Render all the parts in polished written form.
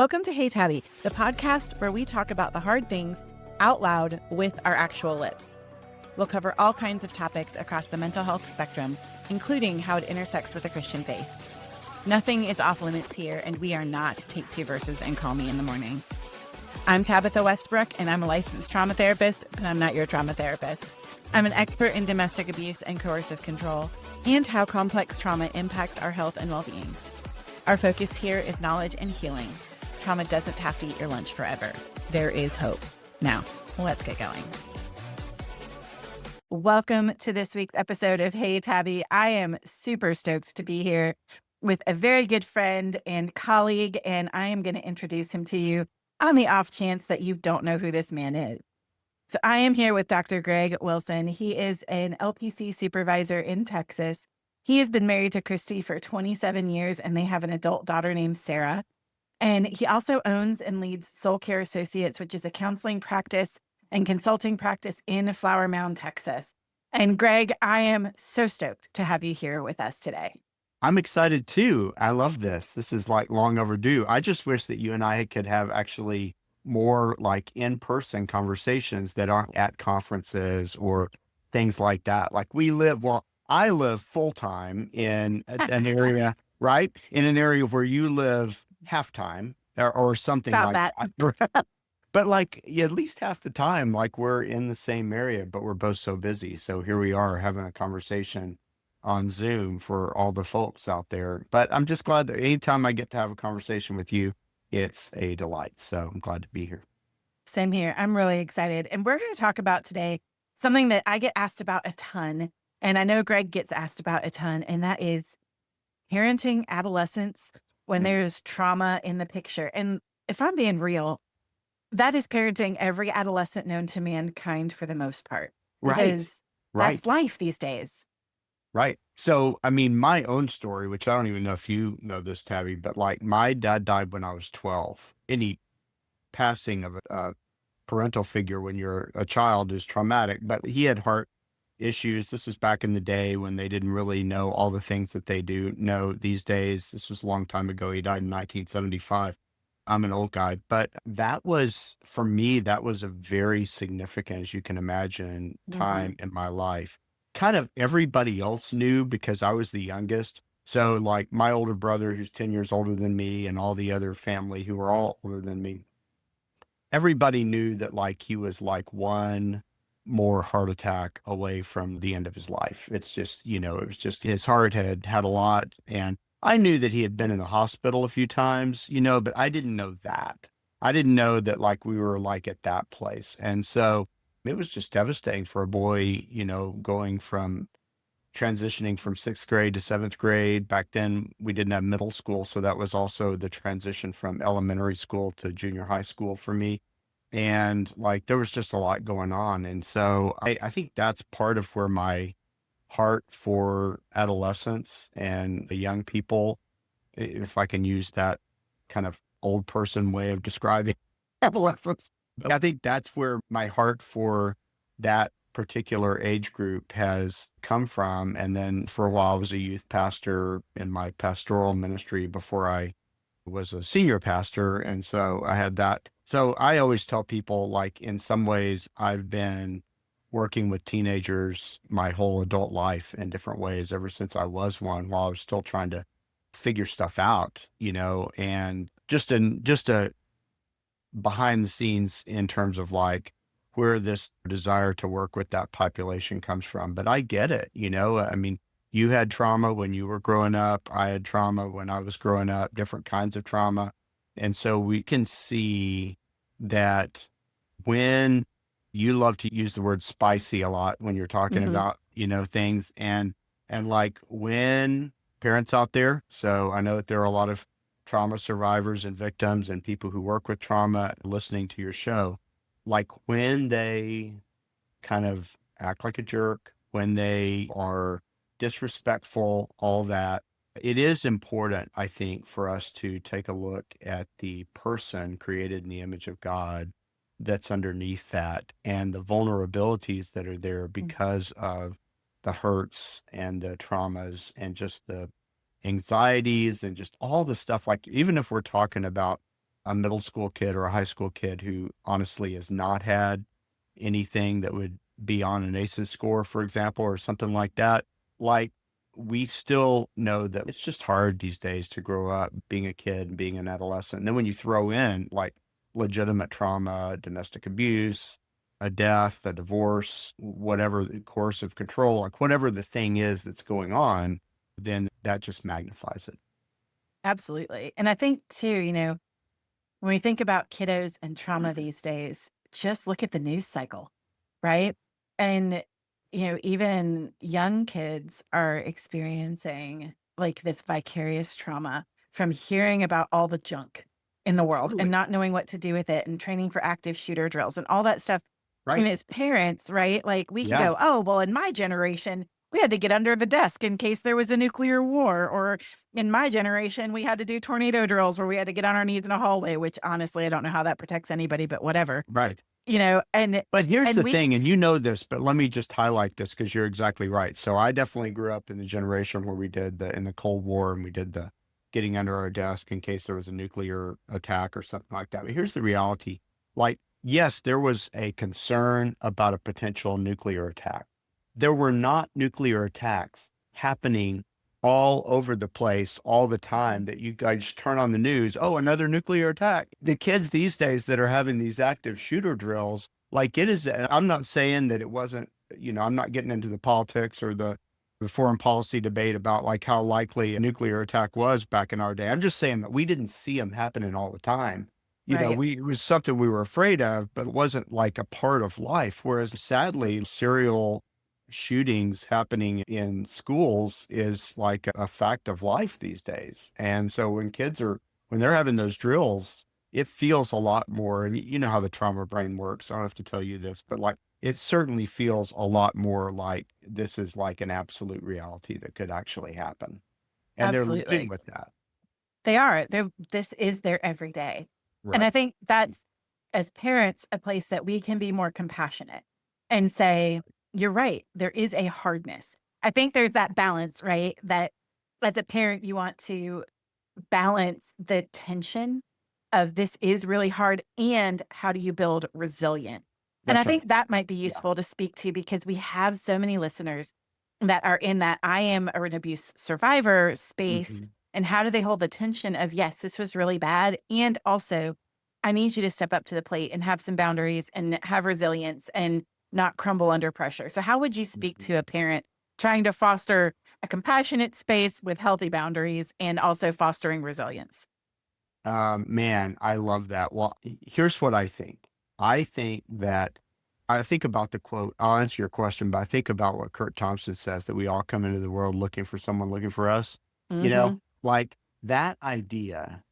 Welcome to Hey Tabby, the podcast where we talk about the hard things out loud with our actual lips. We'll cover all kinds of topics across the mental health spectrum, including how it intersects with the Christian faith. Nothing is off limits here, and we are not take two verses and call me in the morning. I'm Tabitha Westbrook, and I'm a licensed trauma therapist, but I'm not your trauma therapist. I'm an expert in domestic abuse and coercive control, and how complex trauma impacts our health and well-being. Our focus here is knowledge and healing. Trauma doesn't have to eat your lunch forever. There is hope. Now, let's get going. Welcome to this week's episode of Hey Tabby. I am super stoked to be here with a very good friend and colleague, and I am going to introduce him to you on the off chance that you don't know who this man is. So I am here with Dr. Greg Wilson. He is an LPC supervisor in Texas. He has been married to Christy for 27 years, and they have an adult daughter named Sarah. And he also owns and leads Soul Care Associates, which is a counseling practice and consulting practice in Flower Mound, Texas. And Greg, I am so stoked to have you here with us today. I'm excited too. I love this. This is like long overdue. I just wish that you and I could have actually more like in-person conversations that aren't at conferences or things like that. Like I live full-time in an area, right? In an area where you live half-time or something About like that. that. But like at least half the time, like we're in the same area, but we're both so busy. So here we are having a conversation on Zoom for all the folks out there. But I'm just glad that anytime I get to have a conversation with you, it's a delight. So I'm glad to be here. Same here. I'm really excited. And we're going to talk about today something that I get asked about a ton. And I know Greg gets asked about a ton, and that is parenting adolescents when there's trauma in the picture. And if I'm being real, that is parenting every adolescent known to mankind for the most part. Because that's life these days. Right. So, I mean, my own story, which I don't even know if you know this, Tabby, but like my dad died when I was 12. Any passing of a parental figure when you're a child is traumatic, but he had heart issues. This was back in the day when they didn't really know all the things that they do know these days. This was a long time ago. He died in 1975. I'm an old guy, but that was, for me, that was a very significant, as you can imagine, time in my life. Kind of everybody else knew because I was the youngest. So like my older brother, who's 10 years older than me, and all the other family who were all older than me, everybody knew that like he was like one more heart attack away from the end of his life. It's just, it was just his heart had had a lot. And I knew that he had been in the hospital a few times, but I didn't know that. I didn't know that like we were like at that place. And so it was just devastating for a boy, going from transitioning from sixth grade to seventh grade. Back then we didn't have middle school. So that was also the transition from elementary school to junior high school for me. And like, there was just a lot going on. And so I think that's part of where my heart for adolescence and the young people, if I can use that kind of old person way of describing adolescence, I think that's where my heart for that particular age group has come from. And then for a while, I was a youth pastor in my pastoral ministry before I was a senior pastor. And so I had that. So I always tell people, like, in some ways, I've been working with teenagers my whole adult life in different ways ever since I was one, while I was still trying to figure stuff out, and just a behind the scenes in terms of like where this desire to work with that population comes from. But I get it, I mean, you had trauma when you were growing up. I had trauma when I was growing up, different kinds of trauma. And so we can see that when you love to use the word spicy a lot when you're talking about, things and like when parents out there. So I know that there are a lot of trauma survivors and victims and people who work with trauma listening to your show, like when they kind of act like a jerk, when they are disrespectful, all that, it is important, I think, for us to take a look at the person created in the image of God that's underneath that and the vulnerabilities that are there because of the hurts and the traumas and just the anxieties and just all the stuff. Like, even if we're talking about a middle school kid or a high school kid who honestly has not had anything that would be on an ACEs score, for example, or something like that, like, we still know that it's just hard these days to grow up being a kid and being an adolescent. And then when you throw in like legitimate trauma, domestic abuse, a death, a divorce, whatever the course of control, like whatever the thing is that's going on, then that just magnifies it. Absolutely. And I think too, when we think about kiddos and trauma these days, just look at the news cycle, right? And, even young kids are experiencing like this vicarious trauma from hearing about all the junk in the world and Totally. not knowing what to do with it and training for active shooter drills and all that stuff. And Right. as parents, right? Like we can Yeah. go, oh, well, in my generation, we had to get under the desk in case there was a nuclear war, or in my generation, we had to do tornado drills where we had to get on our knees in a hallway, which honestly, I don't know how that protects anybody, but whatever, Right. and But here's the we thing, and you know this, but let me just highlight this because you're exactly right. So I definitely grew up in the generation where we did in the Cold War and we did the getting under our desk in case there was a nuclear attack or something like that. But here's the reality. Like, yes, there was a concern about a potential nuclear attack. There were not nuclear attacks happening all over the place all the Mhm. time that you guys turn on the news. Oh, another nuclear attack. The kids these days that are having these active shooter drills, like it is, I'm not saying that it wasn't, I'm not getting into the politics or the foreign policy debate about like how likely a nuclear attack was back in our day. I'm just saying that we didn't see them happening all the time. Right. It was something we were afraid of, but it wasn't like a part of life. Whereas sadly, serial shootings happening in schools is like a fact of life these days. And so when they're having those drills, it feels a lot more. And you know how the trauma brain works. I don't have to tell you this, but like it certainly feels a lot more like this is like an absolute reality that could actually happen. And they're living Absolutely. with that. They are. This is their everyday. And I Right. think that's, as parents, a place that we can be more compassionate and say, you're right, there is a hardness. I think there's that balance, right? That as a parent, you want to balance the tension of this is really hard and how do you build resilience? And I That's right. think that might be Yeah. useful to speak to because we have so many listeners that are in that I am an abuse survivor space. Mhm. And how do they hold the tension of, yes, this was really bad. And also, I need you to step up to the plate and have some boundaries and have resilience and not crumble under pressure. So, how would you speak Mhm. to a parent trying to foster a compassionate space with healthy boundaries and also fostering resilience? Man, I love that. Well, here's what I think. I think that I think about the quote. I'll answer your question, but I think about what Kurt Thompson says that we all come into the world looking for someone looking for us. You know, Mhm. like that idea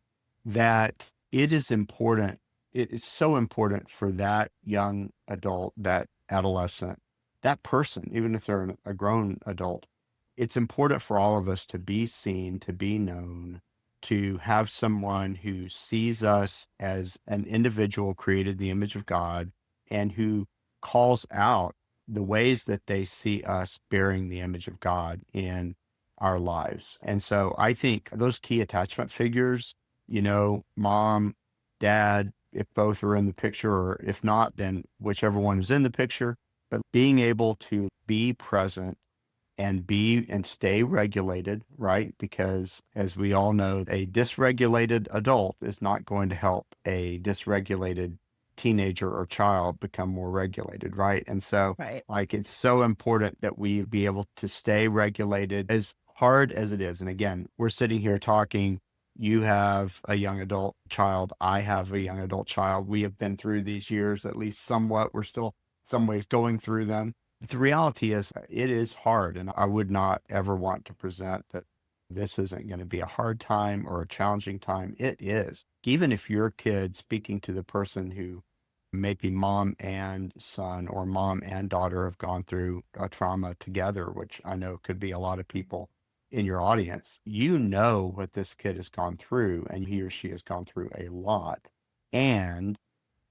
that it is important. It is so important for that young adult, that adolescent, that person, even if they're a grown adult. It's important for all of us to be seen, to be known, to have someone who sees us as an individual created in the image of God and who calls out the ways that they see us bearing the image of God in our lives. And so I think those key attachment figures, mom, dad, if both are in the picture, or if not, then whichever one is in the picture, but being able to be present and stay regulated, right? Because as we all know, a dysregulated adult is not going to help a dysregulated teenager or child become more regulated, right? And so, Right. like, it's so important that we be able to stay regulated as hard as it is. And again, we're sitting here talking. You have a young adult child. I have a young adult child. We have been through these years, at least somewhat. We're still some ways going through them. But the reality is, it is hard, and I would not ever want to present that this isn't going to be a hard time or a challenging time. It is. Even if your kid speaking to the person who maybe mom and son or mom and daughter have gone through a trauma together, which I know could be a lot of people in your audience, you know what this kid has gone through, and he or she has gone through a lot. And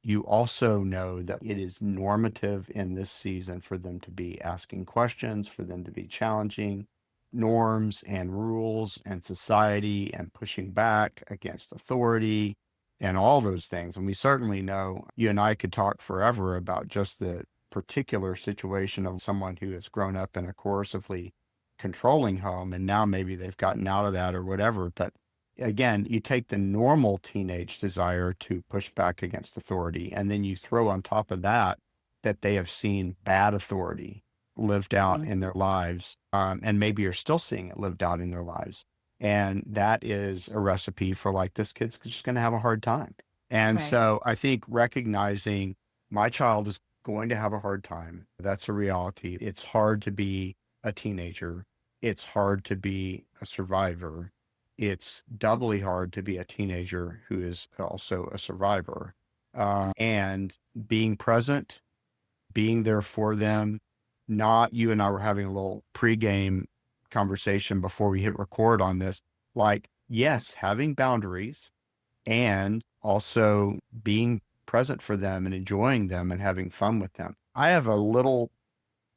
you also know that it is normative in this season for them to be asking questions, for them to be challenging norms and rules and society and pushing back against authority and all those things. And we certainly know, you and I could talk forever about just the particular situation of someone who has grown up in a coercively controlling home and now maybe they've gotten out of that or whatever. But again, you take the normal teenage desire to push back against authority, and then you throw on top of that that they have seen bad authority lived out Mhm. in their lives, and maybe are still seeing it lived out in their lives. And that is a recipe for like, this kid's just going to have a hard time. And Right. so I think recognizing my child is going to have a hard time. That's a reality. It's hard to be a teenager. It's hard to be a survivor. It's doubly hard to be a teenager who is also a survivor. And being present, being there for them. Not, you and I were having a little pregame conversation before we hit record on this. Like, yes, having boundaries and also being present for them and enjoying them and having fun with them. I have a little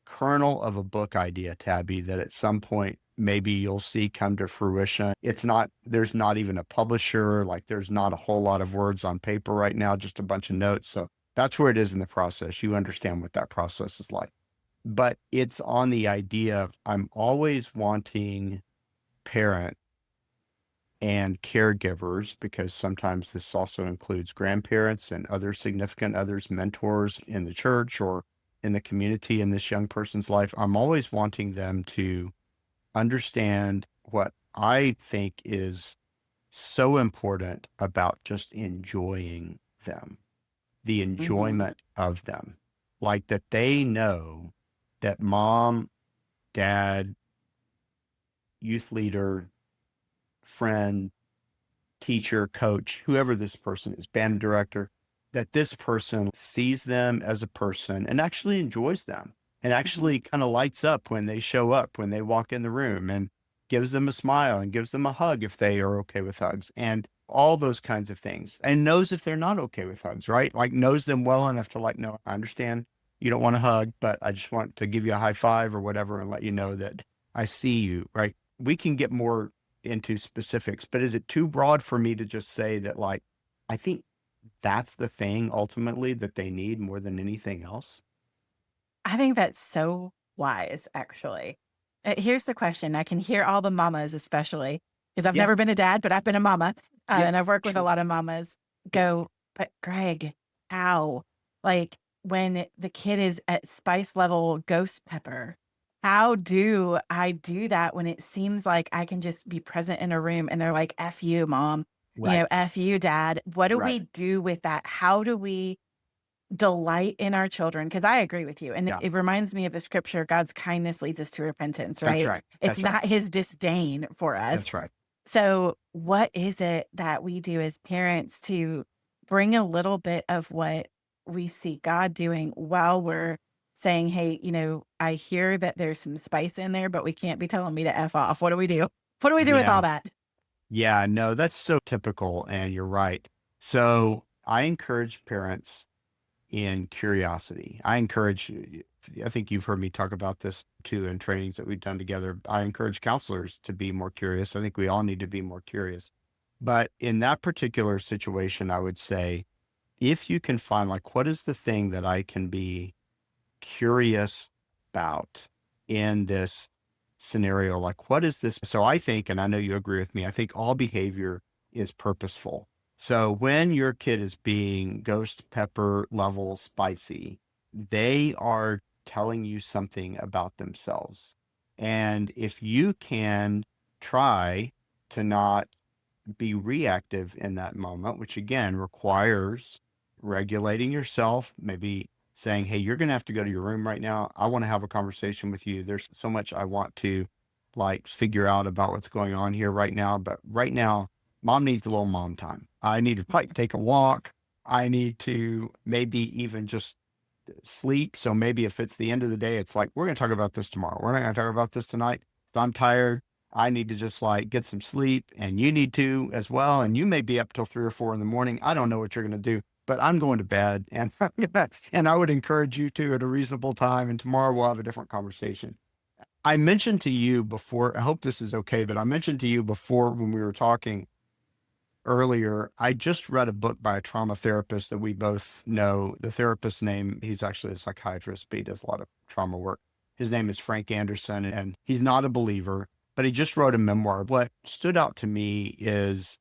kernel of a book idea, Tabby, that at some point maybe you'll see come to fruition. It's not, there's not even a publisher, like there's not a whole lot of words on paper right now, just a bunch of notes. So that's where it is in the process. You understand what that process is like. But it's on the idea of, I'm always wanting parents and caregivers, because sometimes this also includes grandparents and other significant others, mentors in the church or in the community in this young person's life. I'm always wanting them to understand what I think is so important about just enjoying them, the Hmm. enjoyment of them. Like that they know that mom, dad, youth leader, friend, teacher, coach, whoever this person is, band director, that this person sees them as a person and actually enjoys them and Hmm. actually kind of lights up when they show up, when they walk in the room, and gives them a smile and gives them a hug if they are okay with hugs and all those kinds of things. And knows if they're not okay with hugs, right? Like knows them well enough to like, no, I understand you don't want a hug, but I just want to give you a high five or whatever and let you know that I see you, right? We can get more into specifics, but is it too broad for me to just say that, like, I think that's the thing ultimately that they need more than anything else? I think that's so wise, actually. Here's the question. I can hear all the mamas, especially because I've Yeah, never been a dad, but I've been a mama, yeah, and I've worked with a sure. lot of mamas. Yeah, Go, but Greg, how? Like when the kid is at spice level ghost pepper, how do I do that when it seems like I can just be present in a room and they're like, F you, mom, right, F you, dad. What do right. we do with that? How do we delight in our children? Because I agree with you, and Yeah, it reminds me of the scripture, God's kindness leads us to repentance, that's right? right. It's That's right. not his disdain for us. That's right. So, what is it that we do as parents to bring a little bit of what we see God doing while we're saying, "Hey, I hear that there's some spice in there, but we can't be telling me to F off. What do we do? What do we do with all Yeah. that?" Yeah, no, that's so typical. And you're right. So I encourage parents in curiosity. I encourage you, I think you've heard me talk about this too in trainings that we've done together. I encourage counselors to be more curious. I think we all need to be more curious. But in that particular situation, I would say, if you can find, like, what is the thing that I can be curious about in this scenario? Like, what is this? So I think, and I know you agree with me, I think all behavior is purposeful. So when your kid is being ghost pepper level spicy, they are telling you something about themselves. And if you can try to not be reactive in that moment, which again requires regulating yourself, maybe saying, hey, you're going to have to go to your room right now. I want to have a conversation with you. There's so much I want to like figure out about what's going on here right now. But right now, mom needs a little mom time. I need to like take a walk. I need to maybe even just sleep. So maybe if it's the end of the day, it's like, we're going to talk about this tomorrow. We're not going to talk about this tonight. So I'm tired. I need to just like get some sleep, and you need to as well. And you may be up till 3 or 4 in the morning. I don't know what you're going to do, but I'm going to bed, and and I would encourage you to at a reasonable time. And tomorrow we'll have a different conversation. I mentioned to you before, I hope this is okay, but I mentioned to you before when we were talking earlier, I just read a book by a trauma therapist that we both know. The therapist's name, he's actually a psychiatrist, but he does a lot of trauma work. His name is Frank Anderson, and he's not a believer, but he just wrote a memoir. What stood out to me is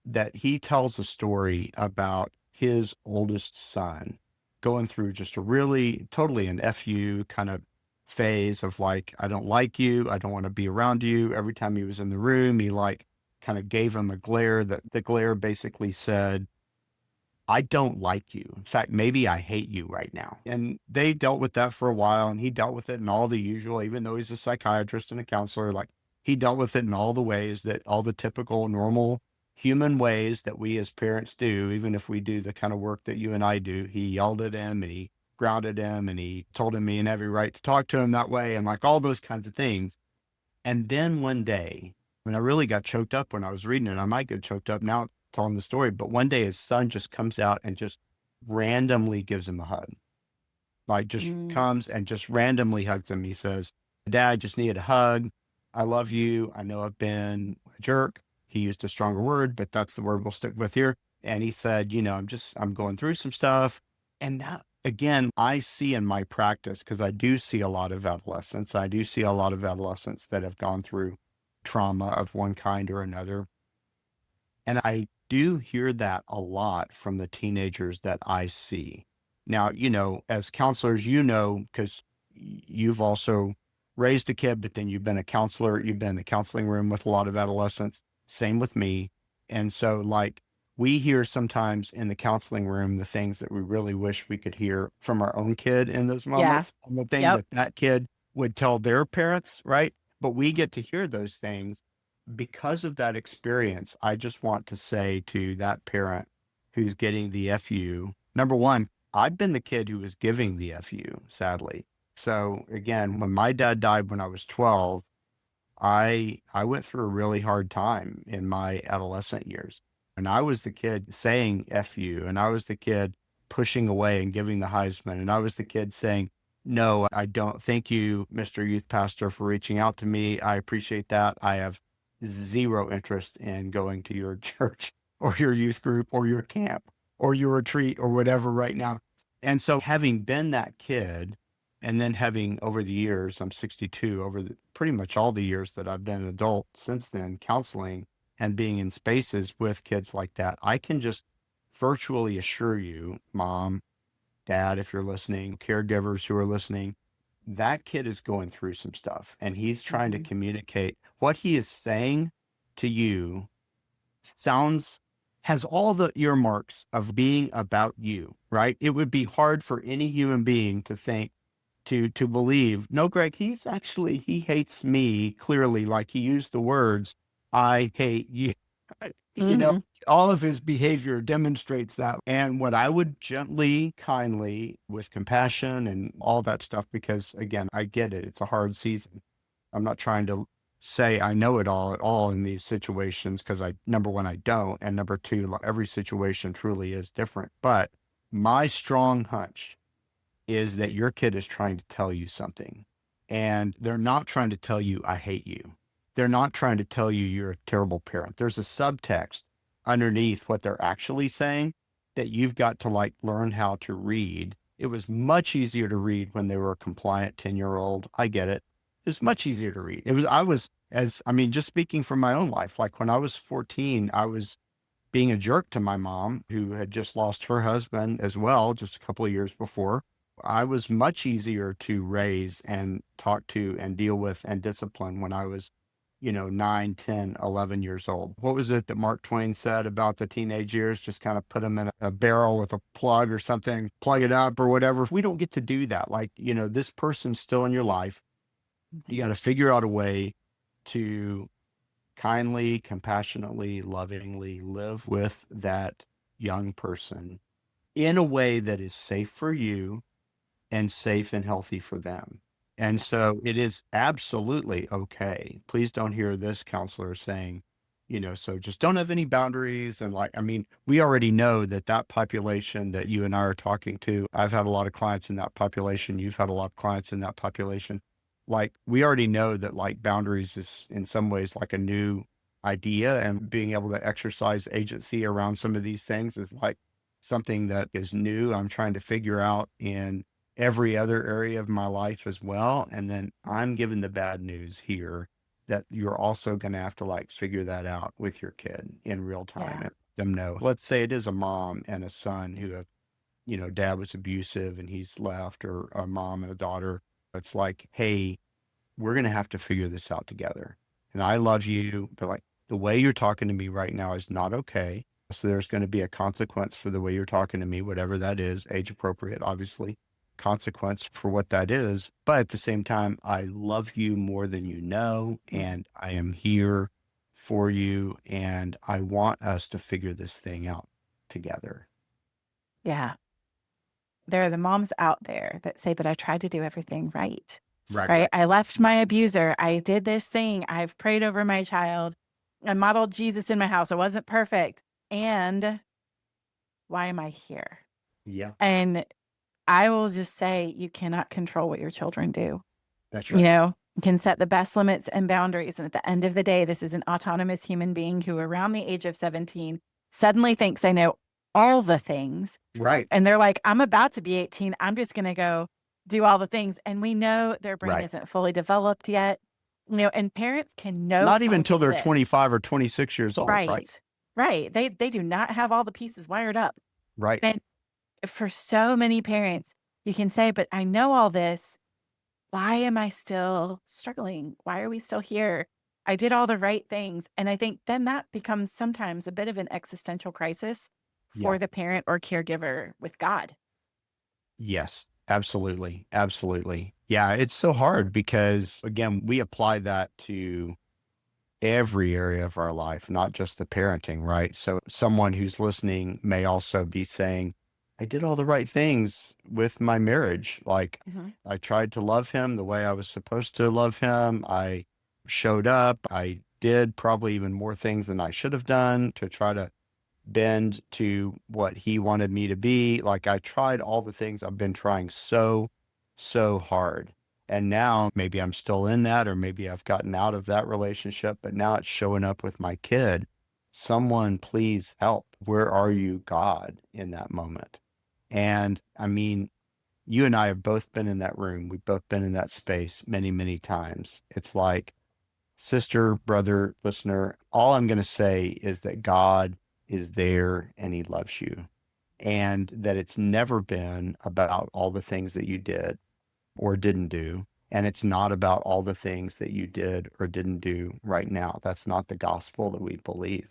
that he tells a story about his oldest son going through just a really totally an FU kind of phase of like, I don't like you. I don't want to be around you. Every time he was in the room, he like kind of gave him a glare that the glare basically said, I don't like you. In fact, maybe I hate you right now. And they dealt with that for a while, and he dealt with it in all the usual, even though he's a psychiatrist and a counselor, like he dealt with it in all the ways that all the typical normal human ways that we as parents do, even if we do the kind of work that you and I do. He yelled at him and he grounded him and he told him he had every right to talk to him that way and like all those kinds of things. And then one day, when I really got choked up when I was reading it, I might get choked up now telling the story, but one day his son just comes out and just randomly gives him a hug. Like just Mm. comes and just randomly hugs him. He says, Dad, just needed a hug. I love you. I know I've been a jerk. He used a stronger word, but that's the word we'll stick with here. And he said, I'm going through some stuff. And that, again, I see in my practice, because I do see a lot of adolescents. I do see a lot of adolescents that have gone through trauma of one kind or another. And I do hear that a lot from the teenagers that I see. Now, as counselors, because you've also raised a kid, but then you've been a counselor, you've been in the counseling room with a lot of adolescents. Same with me. And so, like, we hear sometimes in the counseling room the things that we really wish we could hear from our own kid in those Yeah. moments, and the thing Yep. that kid would tell their parents, right? But we get to hear those things because of that experience. I just want to say to that parent who's getting the FU, number one, I've been the kid who was giving the FU, sadly. So again, when my dad died when I was 12, I went through a really hard time in my adolescent years. And I was the kid saying F you, and I was the kid pushing away and giving the Heisman. And I was the kid saying, no, I don't. Thank you, Mr. Youth Pastor, for reaching out to me. I appreciate that. I have zero interest in going to your church or your youth group or your camp or your retreat or whatever right now. And so having been that kid, and then having over the years, I'm 62, over pretty much all the years that I've been an adult since then, counseling and being in spaces with kids like that, I can just virtually assure you, mom, dad, if you're listening, caregivers who are listening, that kid is going through some stuff and he's trying to Mhm. communicate what he is saying to you sounds has all the earmarks of being about you, right? It would be hard for any human being to think to believe, no, Greg, he hates me clearly, like he used the words, I hate you. You know, Mhm. all of his behavior demonstrates that. And what I would gently, kindly, with compassion and all that stuff, because again, I get it. It's a hard season. I'm not trying to say I know it all at all in these situations because number one, I don't. And number two, every situation truly is different. But my strong hunch is that your kid is trying to tell you something. And they're not trying to tell you, I hate you. They're not trying to tell you you're a terrible parent. There's a subtext underneath what they're actually saying that you've got to like learn how to read. It was much easier to read when they were a compliant 10-year-old. I get it. It was much easier to read. Just speaking from my own life, like when I was 14, I was being a jerk to my mom, who had just lost her husband as well, just a couple of years before. I was much easier to raise and talk to and deal with and discipline when I was, 9, 10, 11 years old. What was it that Mark Twain said about the teenage years? Just kind of put them in a barrel with a plug or something, plug it up or whatever. We don't get to do that. Like, this person's still in your life. You got to figure out a way to kindly, compassionately, lovingly live with that young person in a way that is safe for you and safe and healthy for them. And so it is absolutely okay. Please don't hear this counselor saying, so just don't have any boundaries. And we already know that that population that you and I are talking to, I've had a lot of clients in that population. You've had a lot of clients in that population. Like we already know that like boundaries is in some ways like a new idea, and being able to exercise agency around some of these things is like something that is new. I'm trying to figure out in every other area of my life as well. And then I'm given the bad news here that you're also going to have to like figure that out with your kid in real time Yeah. and let them know. Let's say it is a mom and a son who have, dad was abusive and he's left, or a mom and a daughter. It's like, hey, we're going to have to figure this out together. And I love you, but like the way you're talking to me right now is not okay. So there's going to be a consequence for the way you're talking to me, whatever that is, age appropriate, obviously, consequence for what that is. But at the same time, I love you more than you know, Mm. and I am here for you. And I want us to figure this thing out together. Yeah. There are the moms out there that say, but I tried to do everything right. Right. Right. I left my abuser. I did this thing. I've prayed over my child. I modeled Jesus in my house. I wasn't perfect. And why am I here? Yeah, And I will just say, you cannot control what your children do. that's You right. know, you can set the best limits and boundaries. And at the end of the day, this is an autonomous human being who, around the age of 17, suddenly thinks they know all the things. Right. And they're like, I'm about to be 18. I'm just going to go do all the things. And we know their brain Right. isn't fully developed yet. And parents can know Not even all until of they're this. 25 or 26 years old. Right. Right. Right. They do not have all the pieces wired up. Right. And for so many parents, you can say, but I know all this. Why am I still struggling? Why are we still here? I did all the right things. And I think then that becomes sometimes a bit of an existential crisis Yeah. for the parent or caregiver with God. Yes, absolutely. Absolutely. Yeah, it's so hard because, again, we apply that to every area of our life, not just the parenting, right? So, someone who's listening may also be saying, I did all the right things with my marriage. Like, Mhm. I tried to love him the way I was supposed to love him. I showed up. I did probably even more things than I should have done to try to bend to what he wanted me to be. Like I tried all the things I've been trying so hard. And now maybe I'm still in that, or maybe I've gotten out of that relationship, but now it's showing up with my kid. Someone please help. Where are you, God, in that moment? And I mean, you and I have both been in that room. We've both been in that space many, many times. It's like, sister, brother, listener, all I'm going to say is that God is there and he loves you, and that it's never been about all the things that you did or didn't do. And it's not about all the things that you did or didn't do right now. That's not the gospel that we believe.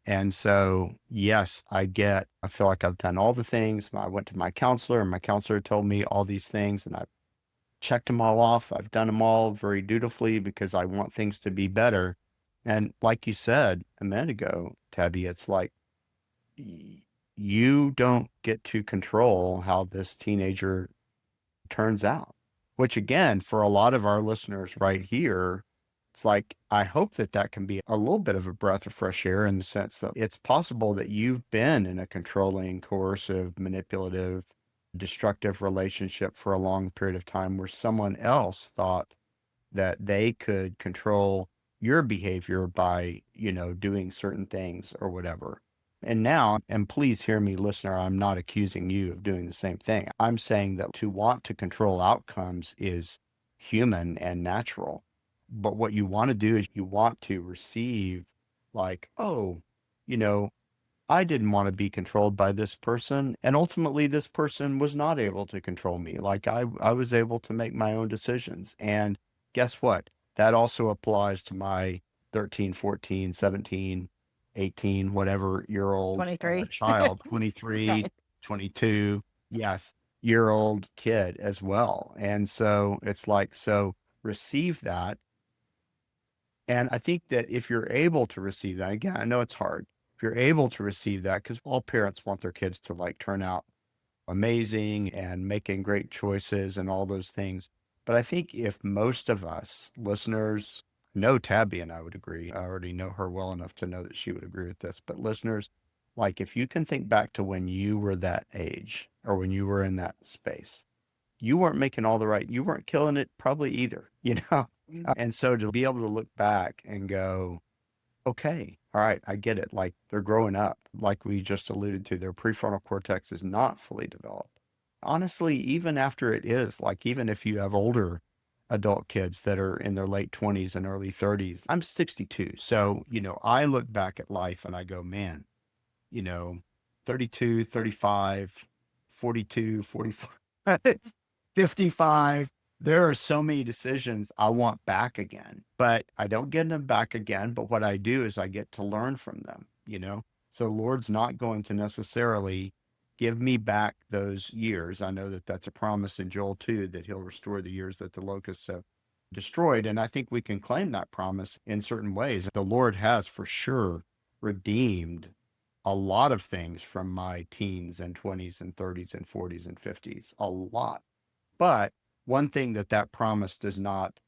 And so, yes, I feel like I've done all the things. I went to my counselor, and my counselor told me all these things, and I checked them all off. I've done them all very dutifully because I want things to be better. And like you said a minute ago, Tabby, it's like you don't get to control how this teenager turns out, which again, for a lot of our listeners right here, it's like, I hope that that can be a little bit of a breath of fresh air in the sense that it's possible that you've been in a controlling, coercive, manipulative, destructive relationship for a long period of time where someone else thought that they could control your behavior by, doing certain things or whatever. And now, and please hear me, listener, I'm not accusing you of doing the same thing. I'm saying that to want to control outcomes is human and natural. But what you want to do is you want to receive, like, oh, you know, I didn't want to be controlled by this person. And ultimately, this person was not able to control me. Like I was able to make my own decisions. And guess what? That also applies to my 13, 14, 17, 18, whatever year old 23. child, 23, Right. 22, yes, year old kid as well. And so it's like, so receive that. And I think that if you're able to receive that, again, I know it's hard. If you're able to receive that, because all parents want their kids to like turn out amazing and making great choices and all those things. But I think if most of us listeners know Tabby, and I would agree, I already know her well enough to know that she would agree with this. But listeners, like if you can think back to when you were that age or when you were in that space, you weren't making all the right, you weren't killing it probably either, you know? Mm. And so to be able to look back and go, okay, all right, I get it. Like they're growing up, like we just alluded to, their prefrontal cortex is not fully developed. Honestly, even after it is, like even if you have older adult kids that are in their late 20s and early 30s, I'm 62. So, I look back at life and I go, man, you know, 32, 35, 42, 45, 55. There are so many decisions I want back again, but I don't get them back again. But what I do is I get to learn from them. So Lord's not going to necessarily give me back those years. I know that that's a promise in Joel 2, that he'll restore the years that the locusts have destroyed. And I think we can claim that promise in certain ways. The Lord has for sure redeemed a lot of things from my teens and 20s and 30s and 40s and 50s, a lot. But one thing that that promise does not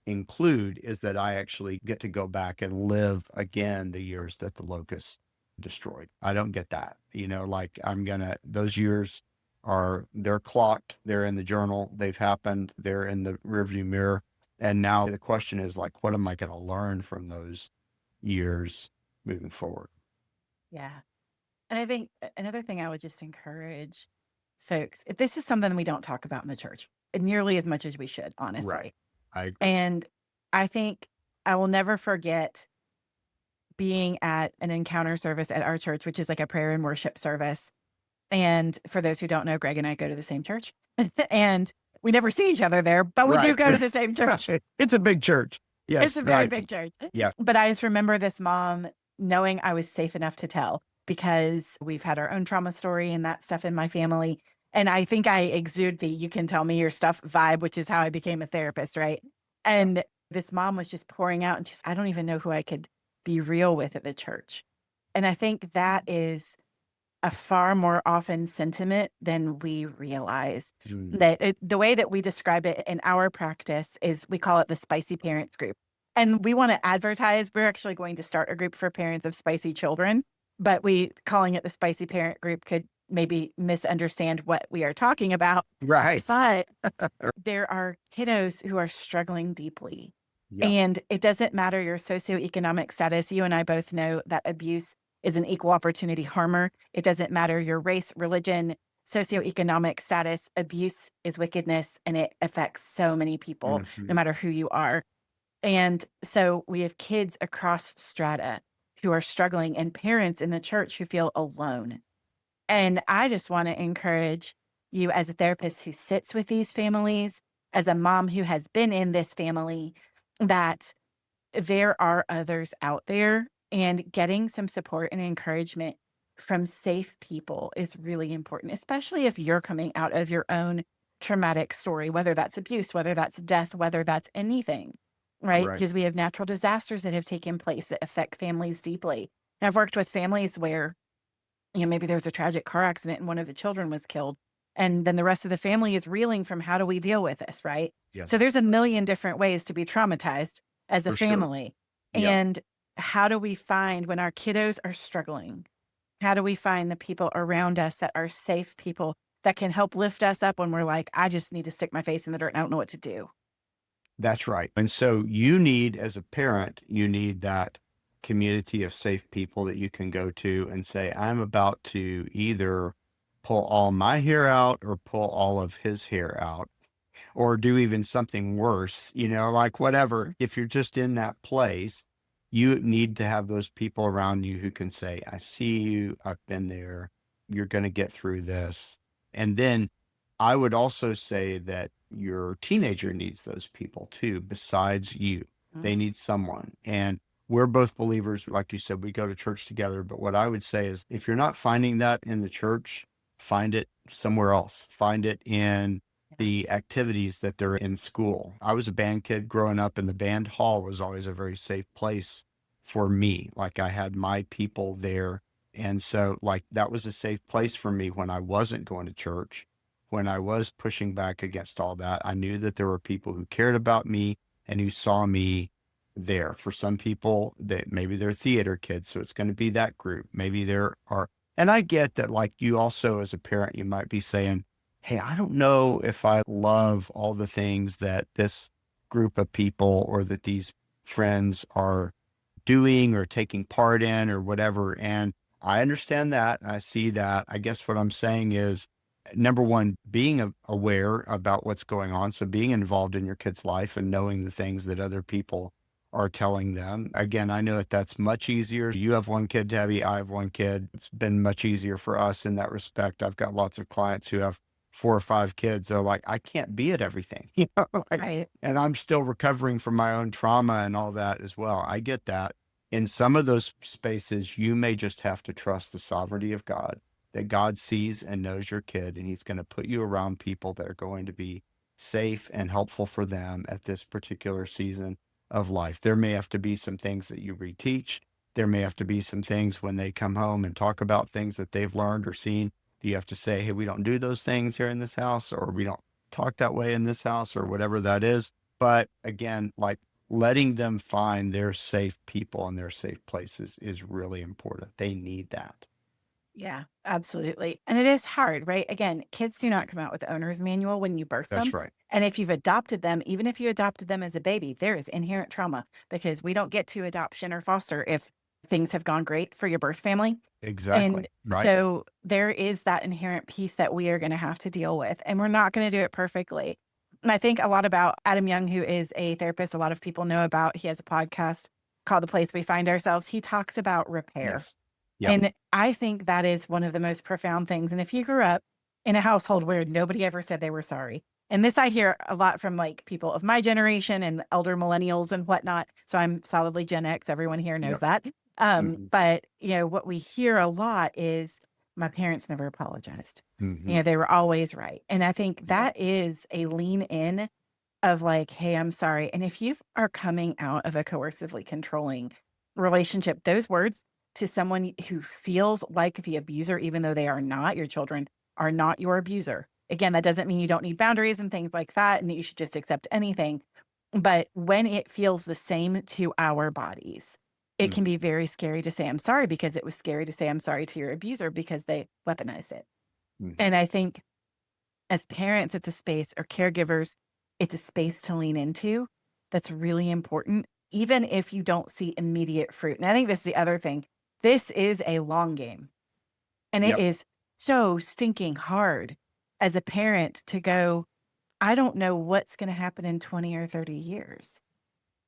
include is that I actually get to go back and live again the years that the locusts destroyed. I don't get that. Like those years they're clocked, they're in the journal, they've happened, they're in the rearview mirror. And now the question is like, what am I going to learn from those years moving forward? Yeah. And I think another thing I would just encourage folks, this is something we don't talk about in the church nearly as much as we should, Right. honestly. I agree. And I think I will never forget being at an encounter service at our church, which is like a prayer and worship service. And for those who don't know, Greg and I go to the same church and we never see each other there, but we do Right. go to the same church. It's a big church. It's Yes. a very Right. big church. Yes. But I just remember this mom knowing I was safe enough to tell because we've had our own trauma story and that stuff in my family. And I think I exude the "you can tell me your stuff" vibe, which is how I became a therapist, right? Yeah. And this mom was just pouring out and she's, I don't even know who I could be real with at the church. And I think that is a far more often sentiment than we realize. Mm. That the way that we describe it in our practice is we call it the spicy parents group. And we want to advertise, we're actually going to start a group for parents of spicy children, but we calling it the spicy parent group could maybe misunderstand what we are talking about. Right. But there are kiddos who are struggling deeply. Yeah. And it doesn't matter your socioeconomic status. You and I both know that abuse is an equal opportunity harmer. It doesn't matter your race, religion, socioeconomic status. Abuse is wickedness and it affects so many people, no Mhm. matter who you are. And so we have kids across strata who are struggling and parents in the church who feel alone. And I just want to encourage you as a therapist who sits with these families, as a mom who has been in this family, that there are others out there and getting some support and encouragement from safe people is really important, especially if you're coming out of your own traumatic story, whether that's abuse, whether that's death, whether that's anything, right? Right. Because we have natural disasters that have taken place that affect families deeply. And I've worked with families where maybe there was a tragic car accident and one of the children was killed. And then the rest of the family is reeling from how do we deal with this, right? So Yes. there's a million different ways to be traumatized as a For sure. family. Yep. And how do we find when our kiddos are struggling? How do we find the people around us that are safe people that can help lift us up when we're like, I just need to stick my face in the dirt and I don't know what to do? That's right. And so you need, as a parent, you need that community of safe people that you can go to and say, I'm about to either pull all my hair out or pull all of his hair out, or do even something worse, like whatever. If you're just in that place, you need to have those people around you who can say, I see you, I've been there, you're going to get through this. And then I would also say that your teenager needs those people too, besides you. Mm, They need someone. And we're both believers. Like you said, we go to church together. But what I would say is if you're not finding that in the church, find it somewhere else. Find it in yeah. the activities that they're in school. I was a band kid growing up, and the band hall was always a very safe place for me. Like I had my people there. And so, like, that was a safe place for me when I wasn't going to church, when I was pushing back against all that. I knew that there were people who cared about me and who saw me there. For some people, that maybe they're theater kids, so it's going to be that group. Maybe there are, and I get that, like, you also as a parent, you might be saying, hey, I don't know if I love all the things that this group of people or that these friends are doing or taking part in or whatever. And I understand that. I see that. I guess what I'm saying is, number one, being aware about what's going on. So being involved in your kid's life and knowing the things that other people are telling them. Again, I know that that's much easier. You have one kid, Tabby. I have one kid. It's been much easier for us in that respect. I've got lots of clients who have 4 or 5 kids. They're like, I can't be at everything, like, Right. and I'm still recovering from my own trauma and all that as well. I get that. In some of those spaces, you may just have to trust the sovereignty of God, that God sees and knows your kid, and he's going to put you around people that are going to be safe and helpful for them at this particular season of life. There may have to be some things that you reteach. There may have to be some things when they come home and talk about things that they've learned or seen. You have to say, hey, we don't do those things here in this house, or we don't talk that way in this house, or whatever that is. But again, like, letting them find their safe people and their safe places is really important. They need that. Yeah, absolutely. And it is hard, right? Again, kids do not come out with the owner's manual when you birth That's them. right. And if you've adopted them, even if you adopted them as a baby, there is inherent trauma because we don't get to adoption or foster if things have gone great for your birth family. And Exactly. Right. so there is that inherent piece that we are going to have to deal with, and we're not going to do it perfectly. And I think a lot about Adam Young, who is a therapist, a lot of people know about. He has a podcast called The Place We Find Ourselves. He talks about repair. Yes. Yep. And I think that is one of the most profound things. And if you grew up in a household where nobody ever said they were sorry, and this I hear a lot from like people of my generation and elder millennials and whatnot. So I'm solidly Gen X. Everyone here knows Yep. that. Hmm. But what we hear a lot is my parents never apologized. Hmm. They were always right. And I think Yep. that is a lean in of like, hey, I'm sorry. And if you are coming out of a coercively controlling relationship, those words to someone who feels like the abuser, even though they are not, your children are not your abuser. Again, that doesn't mean you don't need boundaries and things like that, and that you should just accept anything. But when it feels the same to our bodies, it can Hmm. be very scary to say, I'm sorry, because it was scary to say, I'm sorry to your abuser because they weaponized it. Hmm. And I think as parents, it's a space, or caregivers, it's a space to lean into that's really important, even if you don't see immediate fruit. And I think this is the other thing. This is a long game, and it Yep. is so stinking hard as a parent to go, I don't know what's going to happen in 20 or 30 years.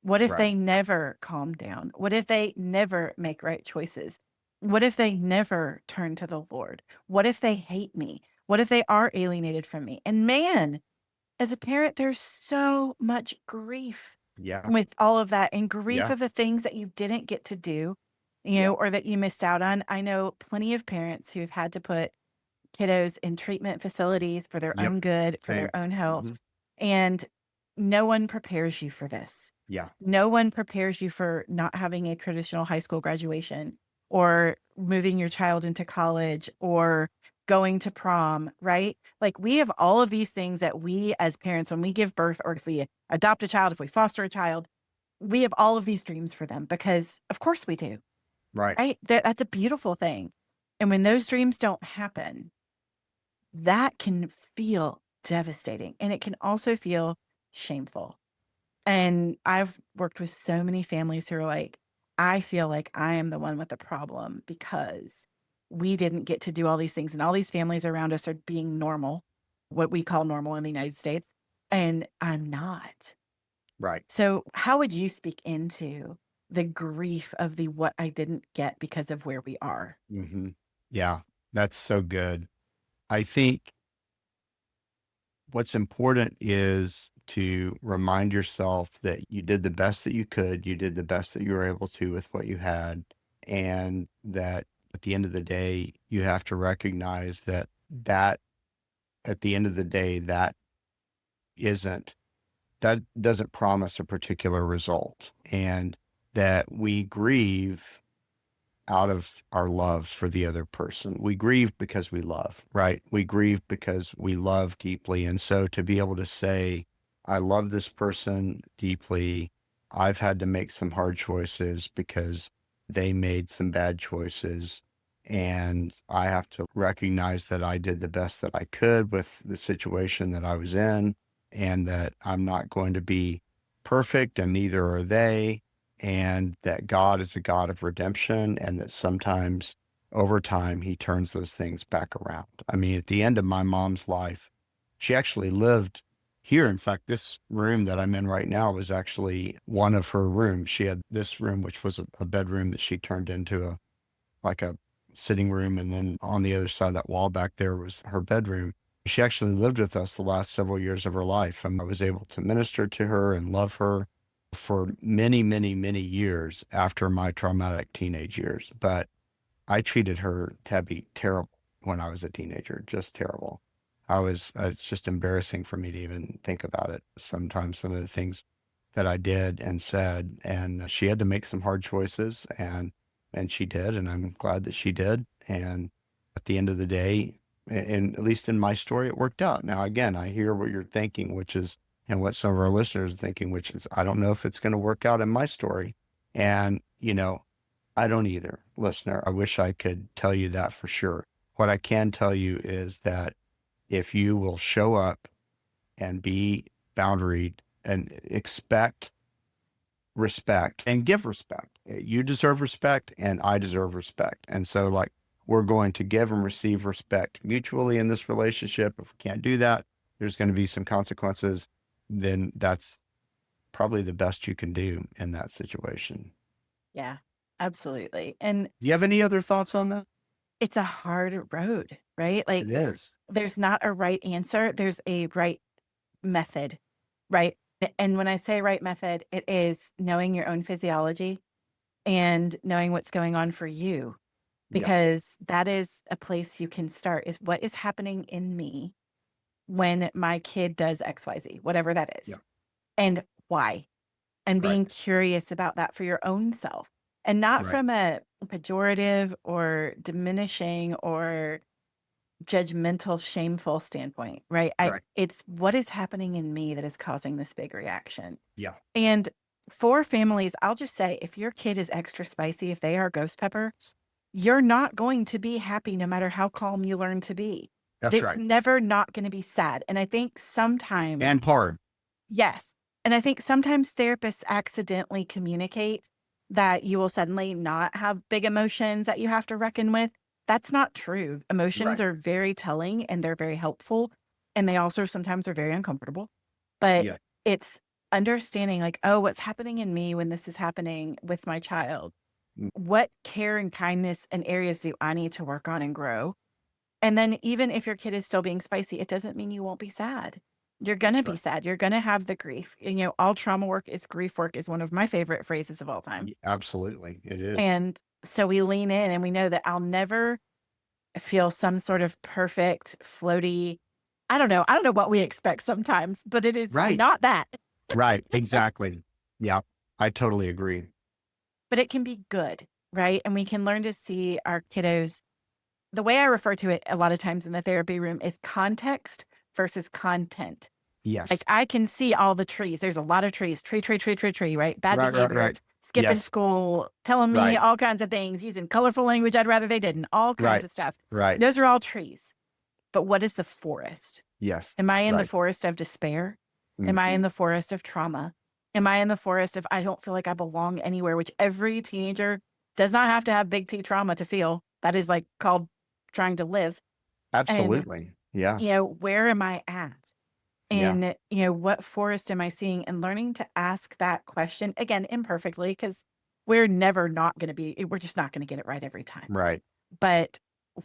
What if Right. they never calm down? What if they never make right choices? What if they never turn to the Lord? What if they hate me? What if they are alienated from me? And man, as a parent, there's so much grief Yeah. with all of that, and grief Yeah. of the things that you didn't get to do, Yep. or that you missed out on. I know plenty of parents who've had to put kiddos in treatment facilities for their Yep. own good, for their Same. own health. Hmm. And no one prepares you for this. Yeah. No one prepares you for not having a traditional high school graduation, or moving your child into college, or going to prom, right? Like, we have all of these things that we as parents, when we give birth, or if we adopt a child, if we foster a child, we have all of these dreams for them because of course we do, Right. right? That's a beautiful thing. And when those dreams don't happen, that can feel devastating, and it can also feel shameful. And I've worked with so many families who are like, I feel like I am the one with the problem because we didn't get to do all these things. And all these families around us are being normal, what we call normal in the United States. And I'm not. Right. So, how would you speak into the grief of the what I didn't get because of where we are? Hmm. Yeah. That's so good. I think what's important is to remind yourself that you did the best that you could. You did the best that you were able to with what you had. And that at the end of the day, you have to recognize that at the end of the day, isn't, that doesn't promise a particular result. And that we grieve out of our love for the other person. We grieve because we love, right? We grieve because we love deeply. And so to be able to say, I love this person deeply. I've had to make some hard choices because they made some bad choices. And I have to recognize that I did the best that I could with the situation that I was in, and that I'm not going to be perfect, and neither are they. and that God is a God of redemption, and that sometimes over time he turns those things back around. I mean, at the end of my mom's life, she actually lived here. In fact, this room that I'm in right now was actually one of her rooms. She had this room, which was a bedroom that she turned into a sitting room. And then on the other side of that wall back there was her bedroom. She actually lived with us the last several years of her life. And I was able to minister to her and love her for many, many, many years after my traumatic teenage years. But I treated her, Tabby, terrible when I was a teenager, just terrible. It's just embarrassing for me to even think about it. Sometimes some of the things that I did and said, and she had to make some hard choices, and she did, and I'm glad that she did. And at the end of the day, and at least in my story, it worked out. Now, again, I hear what you're thinking, which is, and what some of our listeners are thinking, which is, I don't know if it's going to work out in my story. And, I don't either, listener. I wish I could tell you that for sure. What I can tell you is that if you will show up and be boundaried and expect respect and give respect, you deserve respect and I deserve respect. And so, like, we're going to give and receive respect mutually in this relationship. If we can't do that, there's going to be some consequences. Then that's probably the best you can do in that situation. Yeah, absolutely. And Do you have any other thoughts on that? it's a hard road, right? Like, It is. there's not a right answer. There's a right method, right? And when I say right method, it is knowing your own physiology and knowing what's going on for you, Yeah. because that is a place you can start, is what is happening in me when my kid does XYZ, whatever that is, Yeah. and why, and Right. being curious about that for your own self, and not Right. from a pejorative or diminishing or judgmental, shameful standpoint, right? Right. It's what is happening in me that is causing this big reaction. Yeah. And for families, I'll just say, if your kid is extra spicy, if they are ghost pepper, you're not going to be happy no matter how calm you learn to be. That's It's right. never not going to be sad. And I think sometimes, And hard. yes. And I think sometimes therapists accidentally communicate that you will suddenly not have big emotions that you have to reckon with. That's not true. Emotions Right. are very telling and they're very helpful. And they also sometimes are very uncomfortable. But Yeah. it's understanding, like, oh, what's happening in me when this is happening with my child? Mm. What care and kindness and areas do I need to work on and grow? And then even if your kid is still being spicy, it doesn't mean you won't be sad. You're going to That's be right. sad. You're going to have the grief. And, all trauma work is grief work is one of my favorite phrases of all time. Absolutely. It is. And so we lean in and we know that I'll never feel some sort of perfect, floaty, I don't know. I don't know what we expect sometimes, but it is Right. not that. Right. Exactly. Yeah. I totally agree. But it can be good, right? And we can learn to see our kiddos. The way I refer to it a lot of times in the therapy room is context versus content. Yes. Like, I can see all the trees. There's a lot of trees. Tree, right? Bad Right. behavior, Right. skipping Yes. school, telling me Right. all kinds of things, using colorful language I'd rather they didn't, all kinds Right. of stuff. Right. Those are all trees. But what is the forest? Yes. Am I in the Right. forest of despair? Am I in the forest of trauma? Am I in the forest of I don't feel like I belong anywhere, which every teenager does not have to have big T trauma to feel. That is like called trying to live. Absolutely. Yeah. And, where am I at? Yeah. And, what forest am I seeing? And learning to ask that question, again, imperfectly, because we're never not going to we're just not going to get it right every time. Right. But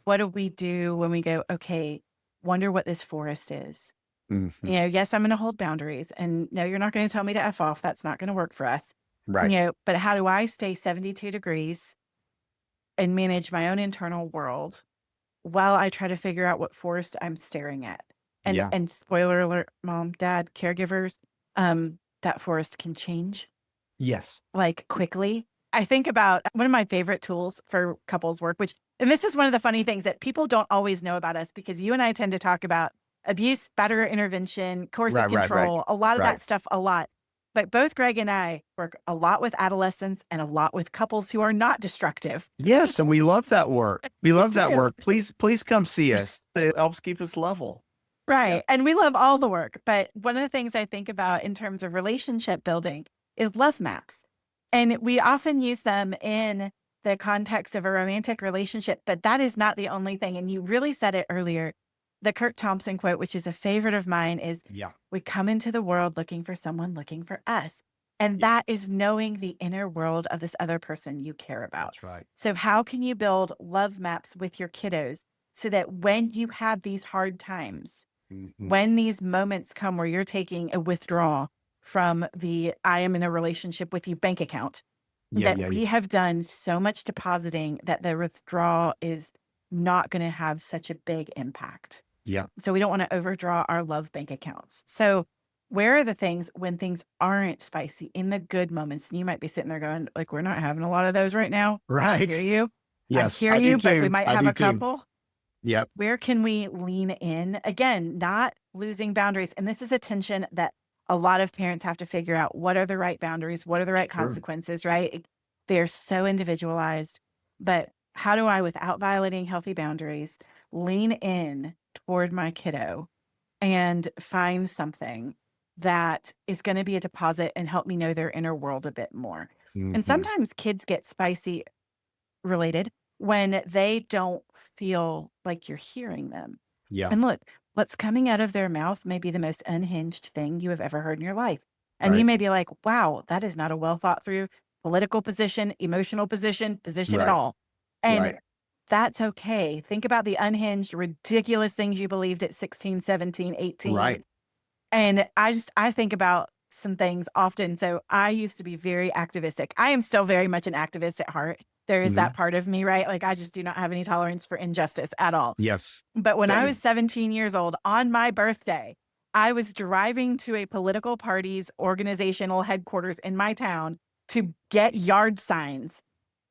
what do we do when we go, okay, wonder what this forest is? Mhm. Yes, I'm going to hold boundaries. And no, you're not going to tell me to F off. That's not going to work for us. Right. But how do I stay 72 degrees and manage my own internal world while I try to figure out what forest I'm staring at? Yeah. And spoiler alert, mom, dad, caregivers, that forest can change Yes. like quickly. I think about one of my favorite tools for couples work, and this is one of the funny things that people don't always know about us, because you and I tend to talk about abuse, batterer intervention, coercive Right. control, a lot of Right. that stuff a lot. But both Greg and I work a lot with adolescents and a lot with couples who are not destructive. Yes. And we love that work. We love that do. work. Please come see us. It helps keep us level. Right. Yeah. And we love all the work. But one of the things I think about in terms of relationship building is love maps. And we often use them in the context of a romantic relationship, but that is not the only thing. And you really said it earlier. The Kirk Thompson quote, which is a favorite of mine, is Yeah. we come into the world looking for someone looking for us. And Yeah. that is knowing the inner world of this other person you care about. That's right. So how can you build love maps with your kiddos so that when you have these hard times, Mhm. when these moments come where you're taking a withdrawal from the I am in a relationship with you bank account, Yeah, that yeah, yeah. we have done so much depositing that the withdrawal is not going to have such a big impact. Yeah. So we don't want to overdraw our love bank accounts. So where are the things when things aren't spicy in the good moments? And you might be sitting there going, like, we're not having a lot of those right now. I Right. hear you. I Yes, hear I do you, but we too. might I have do a too. couple. Yep. Where can we lean in? Again, not losing boundaries. And this is a tension that a lot of parents have to figure out. What are the right boundaries? What are the right Sure. consequences, right? They're so individualized. But how do I, without violating healthy boundaries, lean in toward my kiddo and find something that is going to be a deposit and help me know their inner world a bit more? And Mhm. sometimes kids get spicy related when they don't feel like you're hearing them. Yeah. And look, what's coming out of their mouth may be the most unhinged thing you have ever heard in your life. And you Right. may be like, wow, that is not a well thought through political position, emotional position at Right. all. And Right. that's okay. Think about the unhinged, ridiculous things you believed at 16, 17, 18. Right. And I think about some things often. So I used to be very activistic. I am still very much an activist at heart. There is that Mhm. part of me, right? Like I just do not have any tolerance for injustice at all. Yes. But when I was Same. 17 years old on my birthday, I was driving to a political party's organizational headquarters in my town to get yard signs.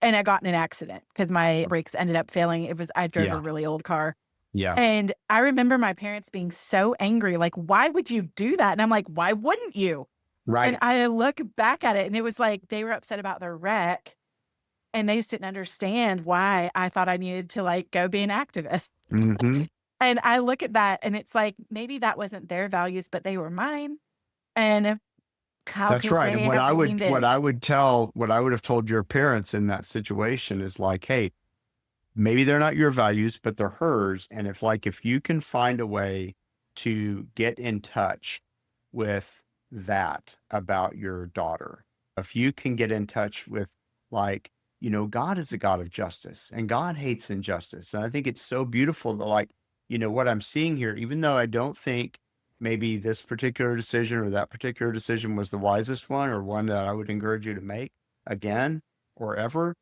And I got in an accident because my brakes ended up failing. I drove a Yeah. really old car. Yeah. And I remember my parents being so angry, like, why would you do that? And I'm like, why wouldn't you? And Right. I look back at it and it was like they were upset about the wreck and they just didn't understand why I thought I needed to like go be an activist. Mhm. And I look at that and it's like maybe that wasn't their values, but they were mine. And how That's could right. And they have leaned in? what I would have told your parents in that situation is like, hey, maybe they're not your values, but they're hers. And if you can find a way to get in touch with that about your daughter, if you can get in touch with like, God is a God of justice and God hates injustice. And I think it's so beautiful that what I'm seeing here, even though I don't think maybe this particular decision or that particular decision was the wisest one or one that I would encourage you to make again or ever,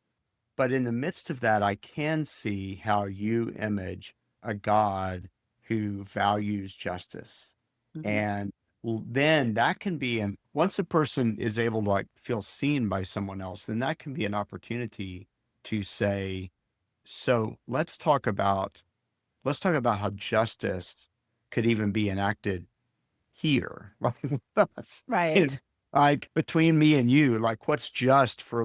but in the midst of that, I can see how you image a God who values justice. Mhm. And then that can be, and once a person is able to feel seen by someone else, then that can be an opportunity to say, so let's talk about how justice could even be enacted here, like with us, you know, Right. like between me and you, like what's just for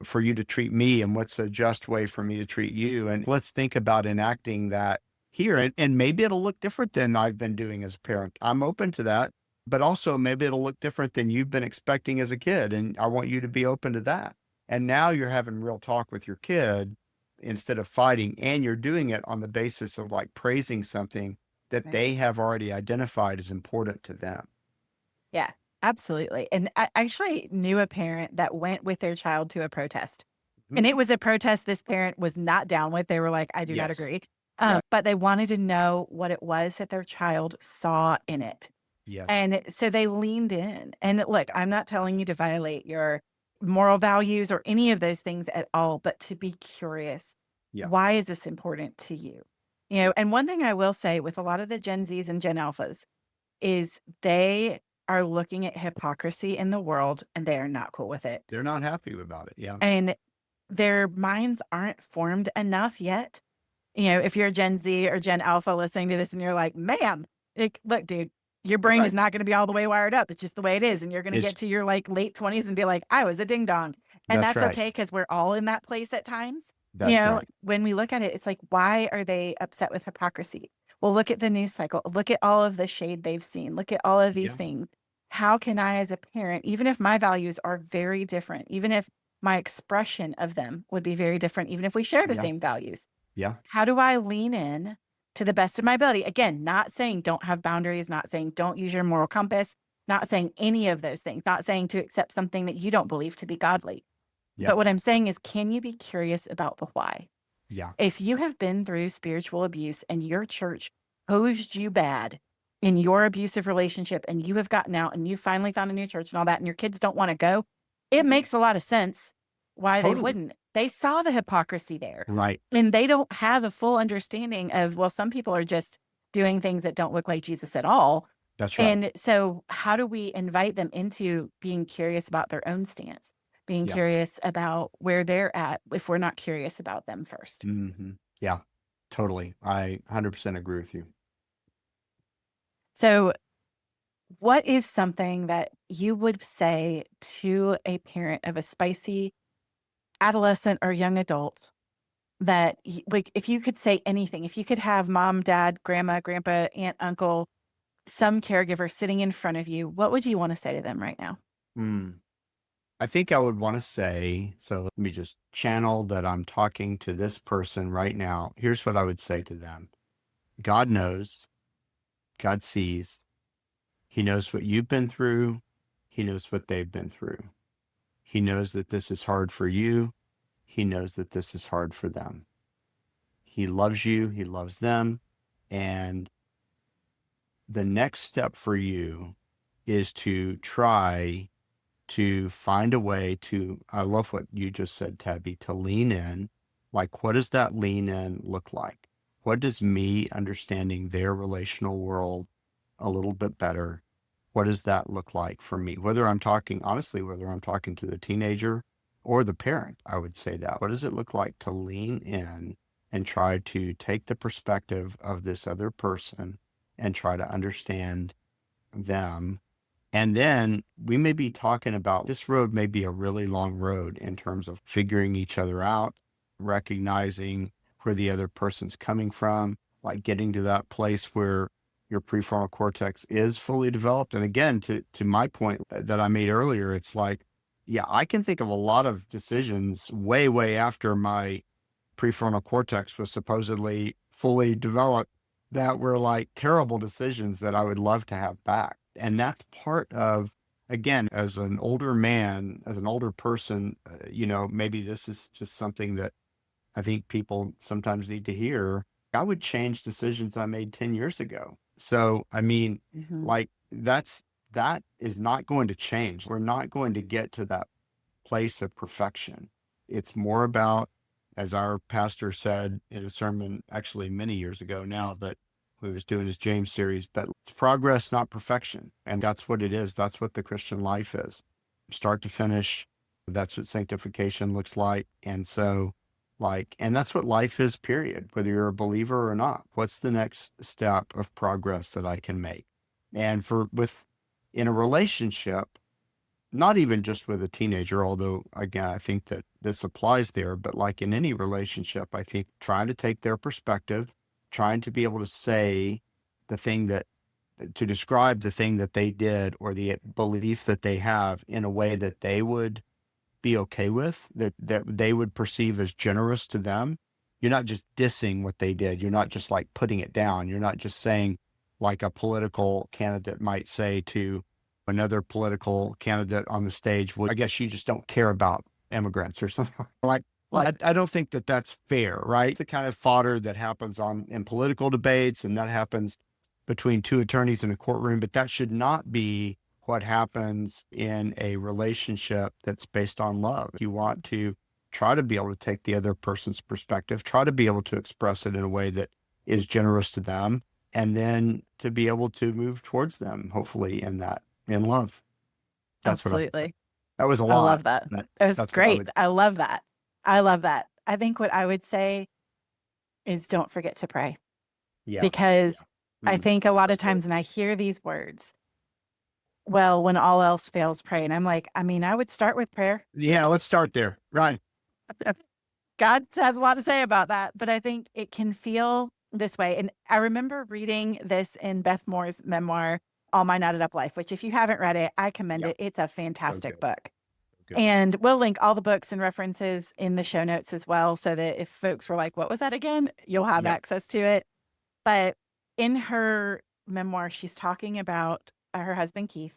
for you to treat me and what's a just way for me to treat you. And let's think about enacting that here. And maybe it'll look different than I've been doing as a parent. I'm open to that, but also maybe it'll look different than you've been expecting as a kid. And I want you to be open to that. And now you're having real talk with your kid instead of fighting. And you're doing it on the basis of praising something that Right. they have already identified as important to them. Yeah, absolutely. And I actually knew a parent that went with their child to a protest. And Mhm. it was a protest this parent was not down with. They were like, I do not Yes. agree. Right. But they wanted to know what it was that their child saw in it. Yes. And so they leaned in. And look, I'm not telling you to violate your moral values or any of those things at all, but to be curious. Yeah. Why is this important to you? Yeah. And one thing I will say with a lot of the Gen Zs and Gen Alphas is they are looking at hypocrisy in the world and they are not cool with it. They're not happy about it. Yeah. And their minds aren't formed enough yet. If you're Gen Z or Gen Alpha listening to this and you're like, ma'am, like, look, dude, your brain is Right. not going to be all the way wired up. It's just the way it is. And you're going to It's get to your like late 20s and be like, I was a ding dong. And That's that's okay right. because we're all in that place at times. That's right. When we look at it, it's like, why are they upset with hypocrisy? Well, look at the news cycle. Look at all of the shade they've seen. Look at all of these Yeah. things. how can I, as a parent, even if my values are very different, even if my expression of them would be very different, even if we share the Yeah. same values, Yeah. how do I lean in to the best of my ability? Again, not saying don't have boundaries, not saying don't use your moral compass, not saying any of those things, not saying to accept something that you don't believe to be godly. Yeah. But what I'm saying is, can you be curious about the why? Yeah. If you have been through spiritual abuse and your church hosed you bad in your abusive relationship and you have gotten out and you finally found a new church and all that, and your kids don't want to go, it makes a lot of sense why they Totally. wouldn't. They saw the hypocrisy there Right. and they don't have a full understanding of, well, some people are just doing things that don't look like Jesus at all. That's right. And so, how do we invite them into being curious about their own stance, being Yeah. curious about where they're at if we're not curious about them first? Yeah. Totally. I 100% agree with you. So, what is something that you would say to a parent of a spicy adolescent or young adult that, like, if you could say anything, if you could have mom, dad, grandma, grandpa, aunt, uncle, some caregiver sitting in front of you, what would you want to say to them right now? Mm. I think I would want to say, so let me just channel that I'm talking to this person right now. Here's what I would say to them. God knows, God sees, He knows what you've been through, He knows what they've been through. He knows that this is hard for you, He knows that this is hard for them. He loves you, He loves them, and the next step for you is to try to find a way to, I love what you just said, Tabby, to lean in. Like, what does that lean in look like? What does me understanding their relational world a little bit better? What does that look like for me? Whether I'm talking, honestly, whether I'm talking to the teenager or the parent, I would say that. What does it look like to lean in and try to take the perspective of this other person and try to understand them? And then we may be talking about this road may be a really long road in terms of figuring each other out, recognizing where the other person's coming from, like getting to that place where your prefrontal cortex is fully developed. And again, to my point that I made earlier, it's like, yeah, I can think of a lot of decisions way, way after my prefrontal cortex was supposedly fully developed that were like terrible decisions that I would love to have back. And that's part of, again, as an older man, as an older person, maybe this is just something that I think people sometimes need to hear. I would change decisions I made 10 years ago. So, I mean, Mhm. like that is not going to change. We're not going to get to that place of perfection. It's more about, as our pastor said in a sermon actually many years ago now that we was doing his James series, but it's progress, not perfection. And that's what it is. That's what the Christian life is. Start to finish. That's what sanctification looks like. And so and that's what life is, period, whether you're a believer or not. What's the next step of progress that I can make? And in a relationship, not even just with a teenager, although again, I think that this applies there, but like in any relationship, I think trying to take their perspective, trying to be able to say the thing that, to describe the thing that they did or the belief that they have in a way that they would be okay with, that they would perceive as generous to them. You're not just dissing what they did. You're not just like putting it down. You're not just saying like a political candidate might say to another political candidate on the stage, well, I guess you just don't care about immigrants or something like. Well, I don't think that that's fair, right? The kind of fodder that happens in political debates and that happens between two attorneys in a courtroom, but that should not be what happens in a relationship that's based on love. You want to try to be able to take the other person's perspective, try to be able to express it in a way that is generous to them, and then to be able to move towards them, hopefully in love. That's what I would say. Absolutely. That was a I lot, love that. but It was that's what I great. would. I love that. I love that. I think what I would say is don't forget to pray, Yeah. because Yeah. I think a lot of times, and I hear these words, well, when all else fails, pray. And I'm like, I mean, I would start with prayer. Yeah. Let's start there. Right. God has a lot to say about that, but I think it can feel this way. And I remember reading this in Beth Moore's memoir, All My Knotted Up Life, which if you haven't read it, I commend Yeah. it. It's a So fantastic good. book. Good. And we'll link all the books and references in the show notes as well, so that if folks were like, what was that again? You'll have Yeah. access to it. But in her memoir, she's talking about her husband, Keith,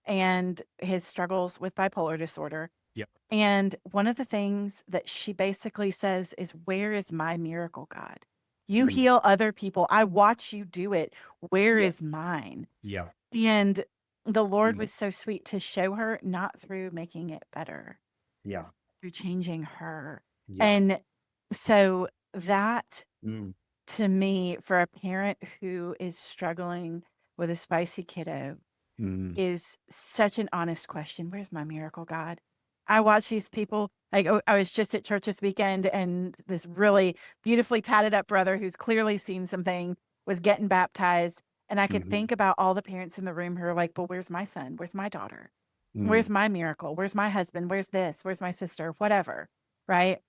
and his struggles with bipolar disorder. Yeah. And one of the things that she basically says is, where is my miracle, God? You Mm. heal other people. I watch you do it. Where Yeah. is mine? Yeah. And the Lord Mm. was so sweet to show her, not through making it better, Yeah. through changing her. Yeah. And so that, Mm. to me, for a parent who is struggling with a spicy kiddo, Mm. is such an honest question. Where's my miracle, God? I watch these people. Like, I was just at church this weekend, and this really beautifully tatted up brother who's clearly seen something was getting baptized. And I could Mhm. think about all the parents in the room who are like, but where's my son? Where's my daughter? Mm. Where's my miracle? Where's my husband? Where's this? Where's my sister? Whatever. Right.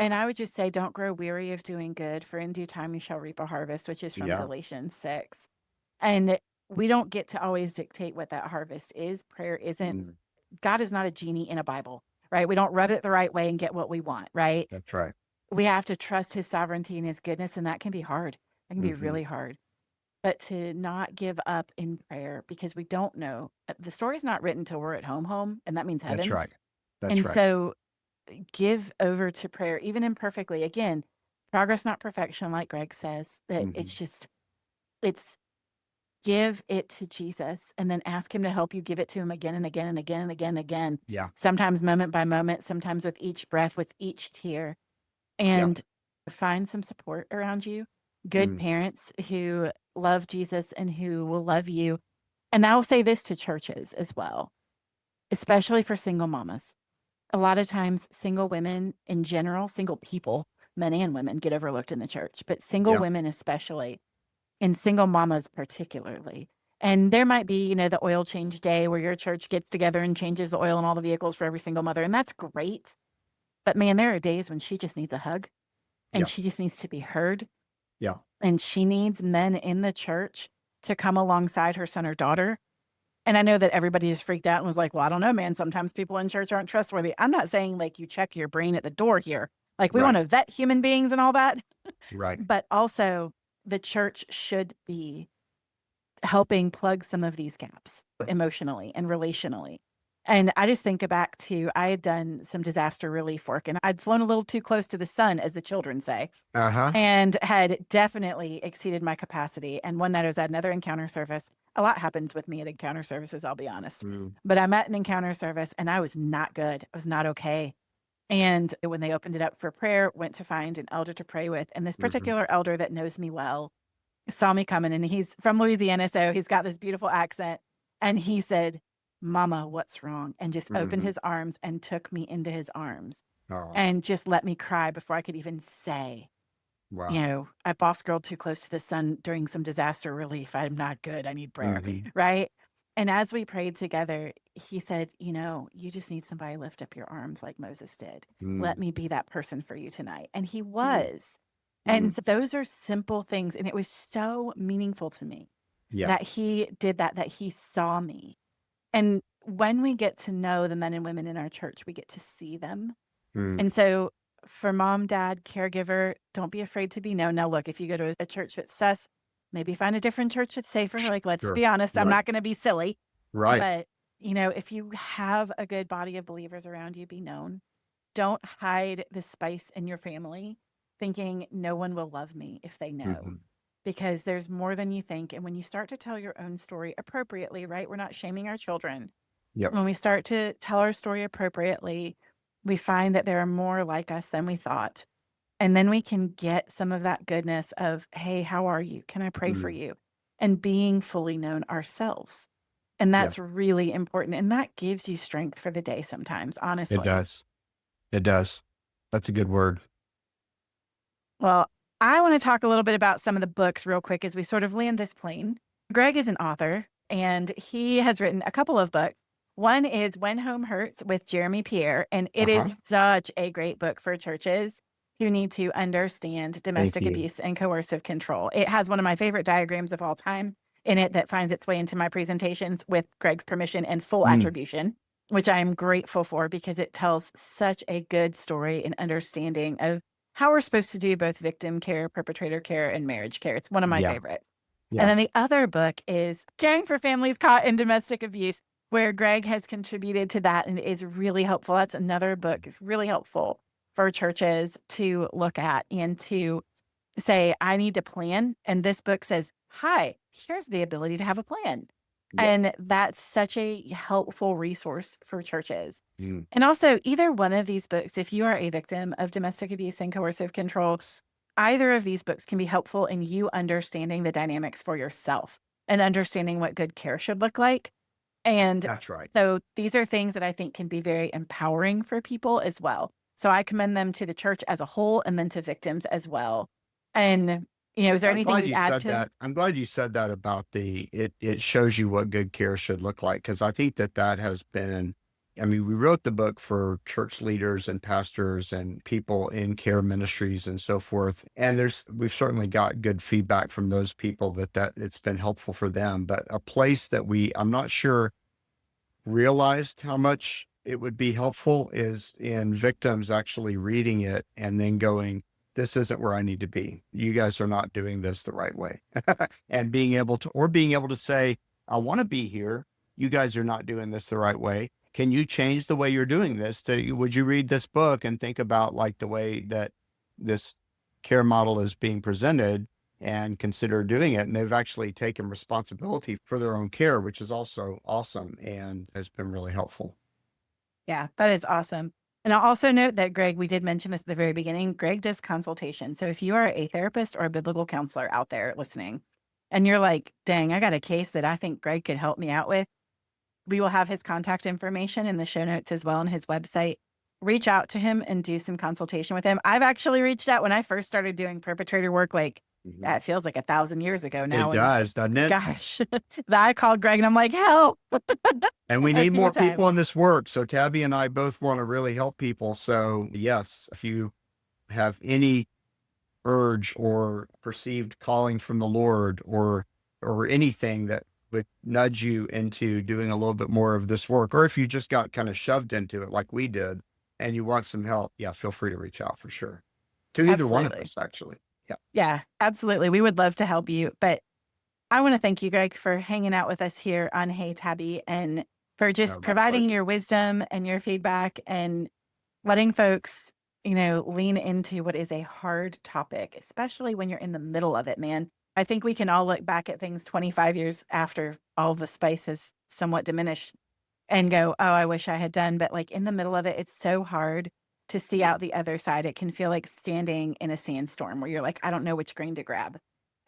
And I would just say, don't grow weary of doing good, for in due time you shall reap a harvest, which is from Yeah. Galatians 6. And we don't get to always dictate what that harvest is. Prayer isn't, Mm. God is not a genie in a Bible, right? We don't rub it the right way and get what we want, right? That's right. We have to trust his sovereignty and his goodness, and that can be hard. That can be Mhm. really hard. But to not give up in prayer, because we don't know. The story's not written till we're at home, and that means That's heaven. right. That's And right. so give over to prayer, even imperfectly. Again, progress, not perfection, like Greg says, that Mhm. it's give it to Jesus and then ask him to help you give it to him again and again and again and again and again. Yeah. Sometimes moment by moment, sometimes with each breath, with each tear, Yeah. and find some support around you. Good Mm. parents who love Jesus and who will love you. And I will say this to churches as well, especially for single mamas. A lot of times, single women in general, single people, men and women, get overlooked in the church, but single Yeah. women especially, and single mamas particularly. And there might be, the oil change day where your church gets together and changes the oil in all the vehicles for every single mother. And that's great. But man, there are days when she just needs a hug, and Yeah. she just needs to be heard. Yeah. And she needs men in the church to come alongside her son or daughter. And I know that everybody just freaked out and was like, well, I don't know, man. Sometimes people in church aren't trustworthy. I'm not saying like you check your brain at the door here. Like, we want Right. to vet human beings and all that. Right. But also, the church should be helping plug some of these gaps emotionally and relationally. And I just think back to, I had done some disaster relief work, and I'd flown a little too close to the sun, as the children say, Uh-huh. and had definitely exceeded my capacity. And one night I was at another encounter service. A lot happens with me at encounter services, I'll be honest. Mm. But I'm at an encounter service and I was not good. I was not okay. And when they opened it up for prayer, went to find an elder to pray with. And this Mhm. particular elder that knows me well saw me coming, and he's from Louisiana. So he's got this beautiful accent. And he said, Mama, what's wrong? And just opened Mhm. his arms and took me into his arms Oh, and just let me cry before I could even say, wow. I boss girl too close to the sun during some disaster relief. I'm not good. I need prayer. Mhm. Right. And as we prayed together, he said, you just need somebody to lift up your arms like Moses did. Let Mm. me be that person for you tonight. And he Mm. was. And Mm. so those are simple things. And it was so meaningful to me Yeah. that he did that he saw me. And when we get to know the men and women in our church, we get to see them. Mm. And so for mom, dad, caregiver, don't be afraid to be known. Now, look, if you go to a church that's sus, maybe find a different church that's safer. Like, let's Sure. be honest, I'm Right. not going to be silly. Right. But, if you have a good body of believers around you, be known. Don't hide the spice in your family thinking no one will love me if they know, Mhm. because there's more than you think. And when you start to tell your own story appropriately, right? We're not shaming our children. Yep. When we start to tell our story appropriately, we find that there are more like us than we thought. And then we can get some of that goodness of, hey, how are you? Can I pray for Mm. you? And being fully known ourselves. And Yeah. that's really important. And that gives you strength for the day sometimes, It honestly. does. It does. That's a good word. Well, I want to talk a little bit about some of the books real quick as we sort of land this plane. Greg is an author, and he has written a couple of books. One is When Home Hurts with Jeremy Pierre, and it Uh-huh. is such a great book for churches who need to understand Thank domestic you. abuse and coercive control. It has one of my favorite diagrams of all time. in it that finds its way into my presentations with Greg's permission and full Mm, attribution, which I am grateful for because it tells such a good story and understanding of how we're supposed to do both victim care, perpetrator care, and marriage care. It's one of my yeah, favorites. And yeah. then the other book is Caring for Families Caught in Domestic Abuse, where Greg has contributed to that and is really helpful. That's another book. It's really helpful for churches to look at and to say, I need to plan. And this book says, hi, here's the ability to have a plan. Yep. And that's such a helpful resource for churches. Mm, And also, either one of these books, if you are a victim of domestic abuse and coercive control, either of these books can be helpful in you understanding the dynamics for yourself and understanding what good care should look like. And that's right. so these are things that I think can be very empowering for people as well. So I commend them to the church as a whole and then to victims as well. And, is there I'm anything glad you'd you add said to? that. I'm glad you said that about it shows you what good care should look like. Cause I think that has been, I mean, we wrote the book for church leaders and pastors and people in care ministries and so forth. And we've certainly got good feedback from those people that it's been helpful for them. But a place that I'm not sure realized how much it would be helpful is in victims actually reading it and then going, this isn't where I need to be. You guys are not doing this the right way. And being able to say, I want to be here. You guys are not doing this the right way. Can you change the way you're doing this? Would you read this book and think about like the way that this care model is being presented and consider doing it? And they've actually taken responsibility for their own care, which is also awesome and has been really helpful. Yeah, that is awesome. And I'll also note that Greg, we did mention this at the very beginning, Greg does consultation. So if you are a therapist or a biblical counselor out there listening, and you're like, dang, I got a case that I think Greg could help me out with, we will have his contact information in the show notes as well on his website. Reach out to him and do some consultation with him. I've actually reached out when I first started doing perpetrator work, like Mhm. it feels like 1,000 years ago It now. And does, doesn't it? gosh, I called Greg and I'm like, help. And we A need few more times. people in this work. So Tabby and I both want to really help people. So yes, if you have any urge or perceived calling from the Lord or anything that would nudge you into doing a little bit more of this work, or if you just got kind of shoved into it like we did and you want some help, yeah, feel free to reach out for sure. To either one of Absolutely. us, actually. Yeah. Yeah, absolutely. We would love to help you. But I want to thank you, Greg, for hanging out with us here on Hey Tabby and for No, just my providing pleasure. your wisdom and your feedback and letting folks, lean into what is a hard topic, especially when you're in the middle of it, man. I think we can all look back at things 25 years after all the spice has somewhat diminished and go, oh, I wish I had done. But like in the middle of it, it's so hard to see out the other side. It can feel like standing in a sandstorm where you're like, I don't know which grain to grab.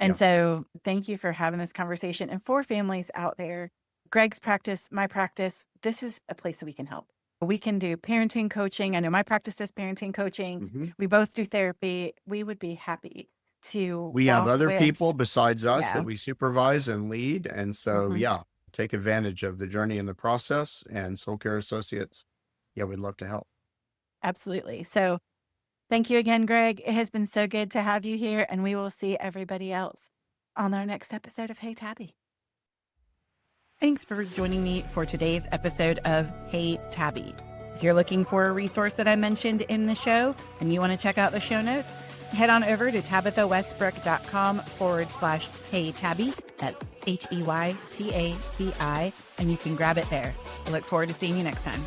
And Yeah. so thank you for having this conversation. And for families out there, Greg's practice, my practice, this is a place that we can help. We can do parenting coaching. I know my practice does parenting coaching. Hmm. We both do therapy. We would be happy to We have walk other with, people besides us yeah. that we supervise and lead. And so, Mhm. yeah, take advantage of the journey and the process, and Soul Care Associates. Yeah, we'd love to help. Absolutely. So thank you again, Greg. It has been so good to have you here, and we will see everybody else on our next episode of Hey Tabby. Thanks for joining me for today's episode of Hey Tabby. If you're looking for a resource that I mentioned in the show and you want to check out the show notes, head on over to tabithawestbrook.com/Hey Tabby. That's HEYTABI, and you can grab it there. I look forward to seeing you next time.